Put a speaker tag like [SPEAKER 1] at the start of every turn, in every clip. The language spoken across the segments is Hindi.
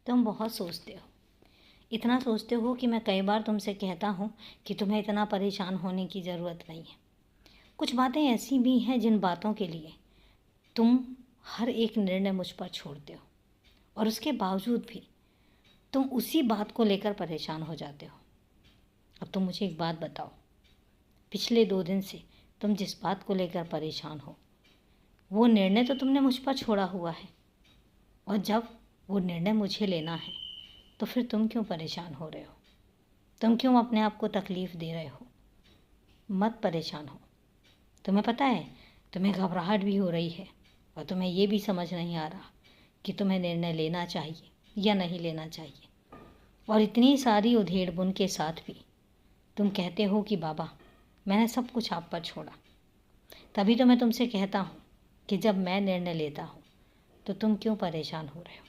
[SPEAKER 1] तुम बहुत सोचते हो, इतना सोचते हो कि मैं कई बार तुमसे कहता हूँ कि तुम्हें इतना परेशान होने की ज़रूरत नहीं है। कुछ बातें ऐसी भी हैं जिन बातों के लिए तुम हर एक निर्णय मुझ पर छोड़ते हो और उसके बावजूद भी तुम उसी बात को लेकर परेशान हो जाते हो। अब तुम मुझे एक बात बताओ, पिछले 2 दिन से तुम जिस बात को लेकर परेशान हो वो निर्णय तो तुमने मुझ पर छोड़ा हुआ है, और जब वो निर्णय मुझे लेना है तो फिर तुम क्यों परेशान हो रहे हो? तुम क्यों अपने आप को तकलीफ़ दे रहे हो? मत परेशान हो। तुम्हें पता है, तुम्हें घबराहट भी हो रही है और तुम्हें ये भी समझ नहीं आ रहा कि तुम्हें निर्णय लेना चाहिए या नहीं लेना चाहिए। और इतनी सारी उधेड़-बुन के साथ भी तुम कहते हो कि बाबा, मैंने सब कुछ आप पर छोड़ा। तभी तो मैं तुमसे कहता हूँ कि जब मैं निर्णय लेता हूँ तो तुम क्यों परेशान हो रहे हो?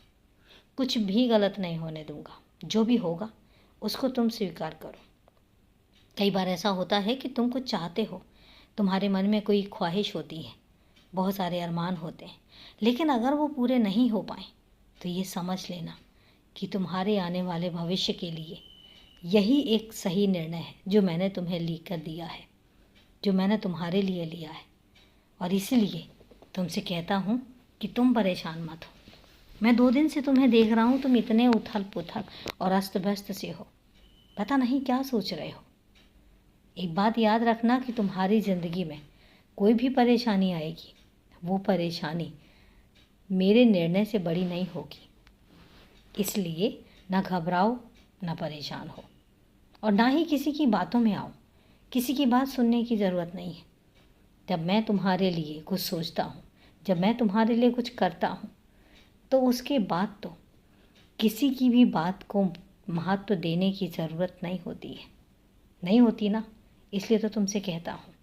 [SPEAKER 1] कुछ भी गलत नहीं होने दूंगा। जो भी होगा उसको तुम स्वीकार करो। कई बार ऐसा होता है कि तुम कुछ चाहते हो, तुम्हारे मन में कोई ख्वाहिश होती है, बहुत सारे अरमान होते हैं, लेकिन अगर वो पूरे नहीं हो पाए तो ये समझ लेना कि तुम्हारे आने वाले भविष्य के लिए यही एक सही निर्णय है जो मैंने तुम्हें लिख कर दिया है, जो मैंने तुम्हारे लिए लिया है। और इसीलिए तुमसे कहता हूँ कि तुम परेशान मत हो। मैं 2 दिन से तुम्हें देख रहा हूँ, तुम इतने उथल पुथल और अस्त व्यस्त से हो, पता नहीं क्या सोच रहे हो। एक बात याद रखना कि तुम्हारी ज़िंदगी में कोई भी परेशानी आएगी, वो परेशानी मेरे निर्णय से बड़ी नहीं होगी। इसलिए ना घबराओ, ना परेशान हो, और ना ही किसी की बातों में आओ। किसी की बात सुनने की ज़रूरत नहीं है। जब मैं तुम्हारे लिए कुछ सोचता हूँ, जब मैं तुम्हारे लिए कुछ करता हूँ, तो उसके बाद तो किसी की भी बात को महत्व देने की ज़रूरत नहीं होती है। नहीं होती ना, इसलिए तो तुमसे कहता हूँ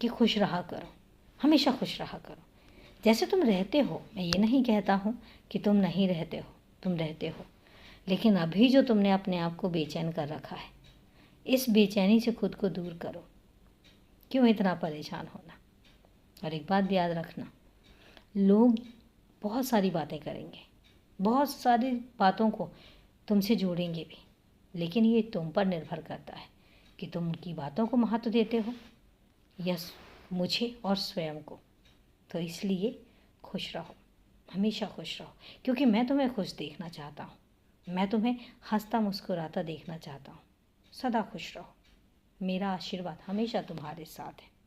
[SPEAKER 1] कि खुश रहा करो, हमेशा खुश रहा करो जैसे तुम रहते हो। मैं ये नहीं कहता हूँ कि तुम नहीं रहते हो, तुम रहते हो, लेकिन अभी जो तुमने अपने आप को बेचैन कर रखा है, इस बेचैनी से खुद को दूर करो। क्यों इतना परेशान होना? और एक बात याद रखना, लोग बहुत सारी बातें करेंगे, बहुत सारी बातों को तुमसे जोड़ेंगे भी, लेकिन ये तुम पर निर्भर करता है कि तुम उनकी बातों को महत्व देते हो या मुझे और स्वयं को। तो इसलिए खुश रहो, हमेशा खुश रहो, क्योंकि मैं तुम्हें खुश देखना चाहता हूँ। मैं तुम्हें हंसता मुस्कुराता देखना चाहता हूँ। सदा खुश रहो। मेरा आशीर्वाद हमेशा तुम्हारे साथ है।